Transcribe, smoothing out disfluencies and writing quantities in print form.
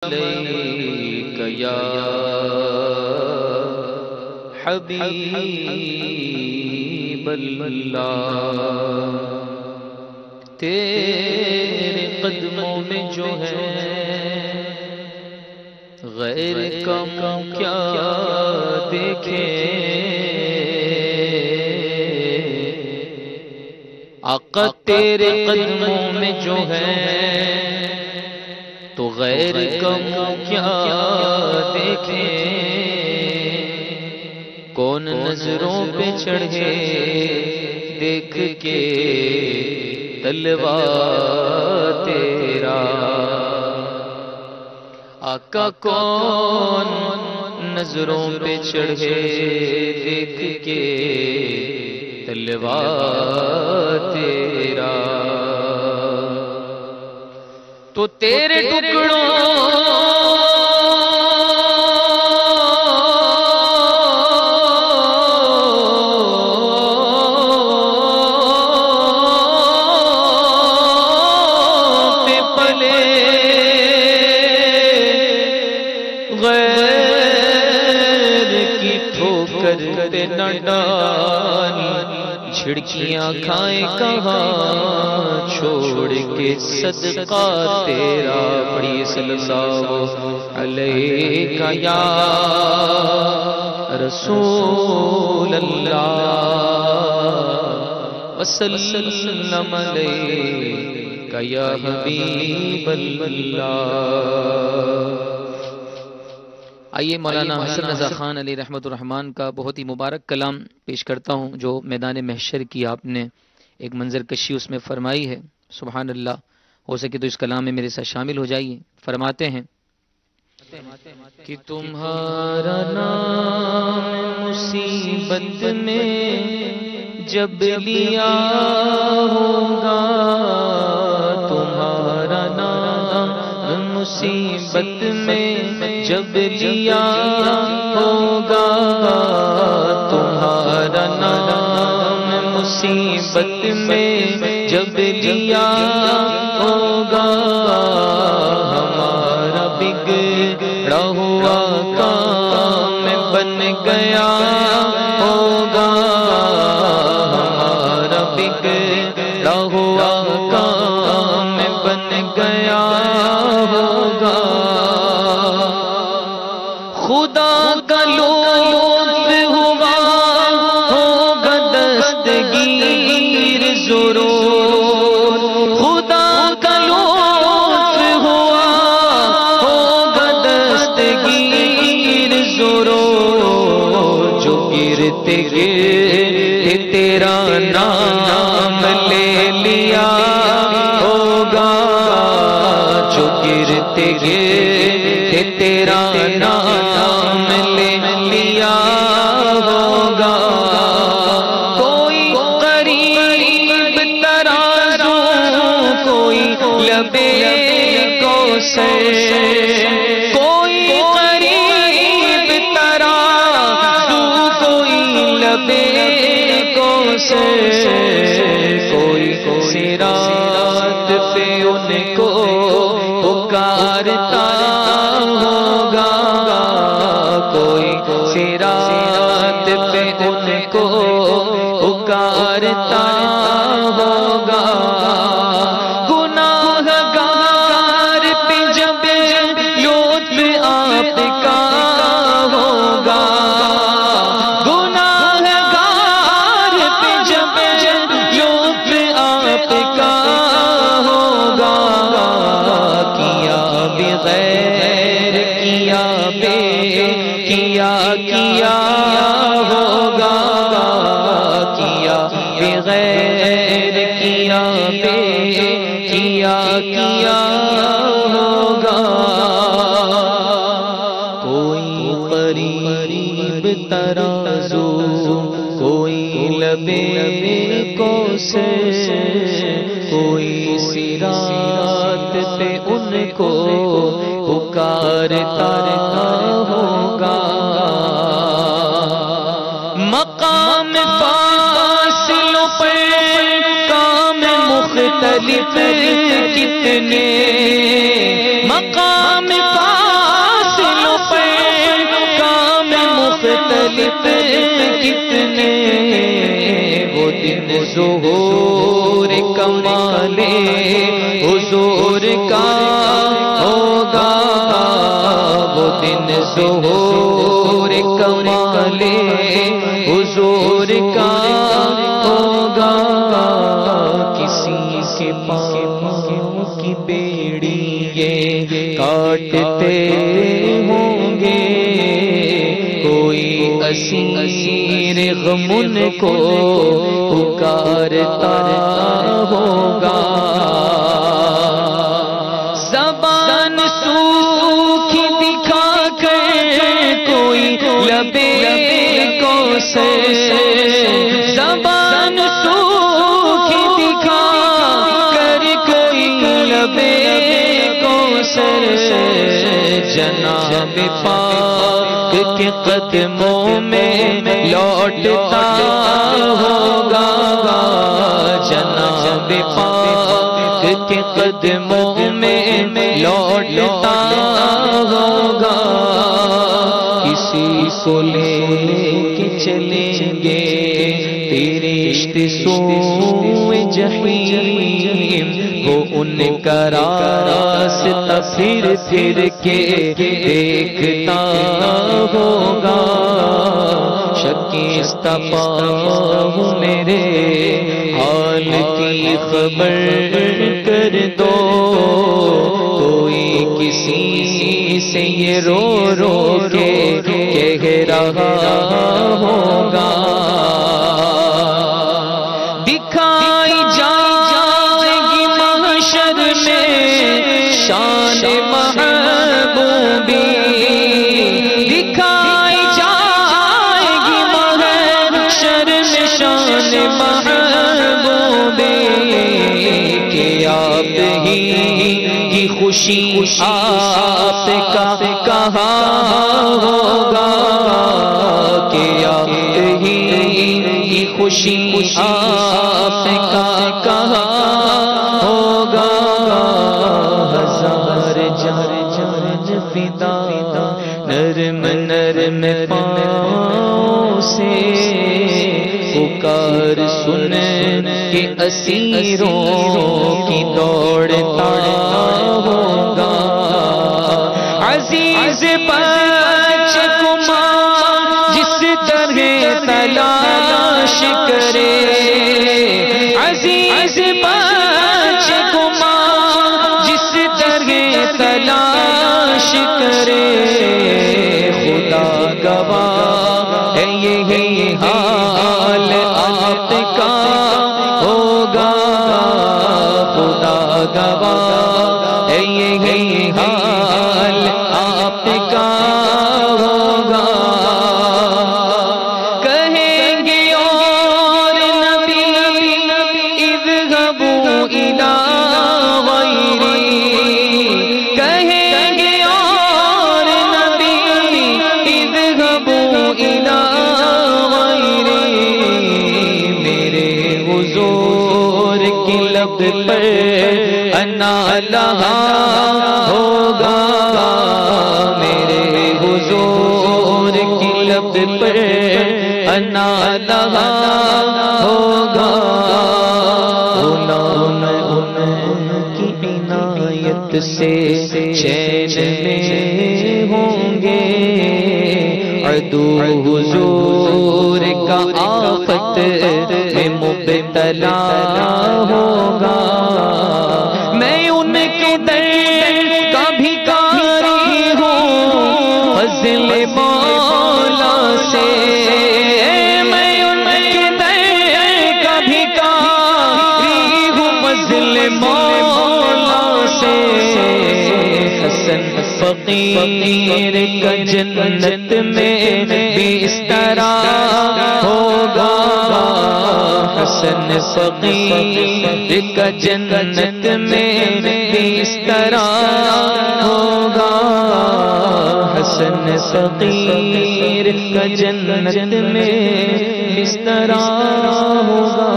علیک یا حبیب اللہ، تیرے قدموں میں جو ہے غیر کا منہ کیا دیکھے، آقا تیرے قدموں میں جو ہے تو غیر کا منہ کیا دیکھے، کون نظروں پہ چڑھے دیکھ کے طلوع تیرا، آقا کون نظروں پہ چڑھے دیکھ کے طلوع تیرا، تو تیرے ٹکڑوں پہ پلے غیر کی ٹھوکر پہ نہ ڈال، جھڑکیاں کھائیں کہاں چھوڑ کے صدقہ تیرا، پڑھیے صلی اللہ علیہ یا رسول اللہ وسلم علیہ یا حبیب اللہ۔ آئیے مولانا حسن رضا خان علی رحمت الرحمن کا بہت ہی مبارک کلام پیش کرتا ہوں جو میدان محشر کی آپ نے ایک منظر کشی اس میں فرمائی ہے۔ سبحان اللہ، ہو سکے تو اس کلام میں میرے ساتھ شامل ہو جائیے۔ فرماتے ہیں کہ تمہارا نام مصیبت میں جب لیا ہوگا، تمہارا نام مصیبت میں جب لیا ہوگا، تمہارا نام مصیبت میں جب لیا ہوگا، ہمارا بگڑا ہوا کام بن گیا ہوگا، ہمارا بگڑا ہوا کام بن گیا ہوگا، خدا کا لطف ہوا ہوگا دستگیر ضرور، خدا کا لطف ہوا ہوگا دستگیر ضرور، جو گرتے گرتے تیرا نام لے لیا ہوگا، جو گرتے گرتے تیرا نام لے لیا ہوگا، کوئی قریب ترازو کوئی لبے کوثر، کوئی قریب ترازو کوئی لبے کوثر، کوئی صراط پہ ان کو پکارتا ہوگا، کوئی صراط پہ ان کو پکارتا ہوگا، گناہ گار پہ جب لطف آپ کا ہوگا، گناہ گار پہ جب لطف آپ کا ہوگا، کیا بغیر کیا ہوگا، کیا بغیر کیا ہوگا، کوئی قریب ترازو کوئی لبے کوثر، کوئی صراط پہ ان کو پکارتا ہوگا، مقام فاصلوں پہ کام مختلف کتنے، مقام فاصلوں کتنے وہ دن ظہور کمال حضور کا ہوگا، وہ دن ظہور کمال حضور کا ہوگا، کسی کے پاؤں کی بیڑی یہ کاٹتے ہوں گے، کوئی اسیر غم ان کو پکارتا ہوگا، زبان سوکھی دکھا کر کوئی لبے کو سے، زبان سوکھی دکھا کر کوئی لبے کو سر، جناب پاک کے قدموں میں لوٹتا ہوگا، جناب پاک کے قدموں میں لوٹتا ہوگا، کسی کو لے کے چلیں گے فرشت سوئے جحیم، وہ ان کا راستہ پھر کے دیکھتا ہوگا، شکستہ پاؤں میرے حال کی خبر کر دو، کوئی کسی سے یہ رو رو کے کہہ رہا ہوگا، دکھائی جائے گی محشر میں شان محبوبی، دکھائی جائے گی محشر میں شان محبوبی، کہ آپ ہی کی خوشی آپ کا کہاں ہوگا، کہ آپ ہی کی خوشی آپ کا کہاں ہوگا، ہزار جان فدا نرم نرم پاؤں سے پکار سن کے اسیروں کی دوڑتا ہوگا، عزیز بچے کو ماں جس طرح تلاش کرے، عزیز بچے کو ماں جس طرح تلاش کرے، خدا گواہ ہے یہی حال آپ کا ہوگا، خدا گواہ ہے یہی حال آپ کا ہوگا، کہیں گے اور نبی اذهبوا إلى غيري، کہیں گے اور نبی اذهبوا إلى غيري، میرے حضور کی لب پر انا لہا ہوگا، میرے حضور کی لب پر انا لہا ہوگا، غلام ان کی عنایت سے چین میں ہوں گے، عدو حضور کا آفت میں مبتلا ہوگا، میں ان کے در کا بھکاری ہوں فضل مولا سے، میں ان کے در کا بھکاری ہوں فضل مولا سے، حسن فقیر کا جنت میں بستر ہوگا، حسن فقیر کا جنت میں بستر ہوگا، حسن فقیر کا جنت میں بستر ہوگا۔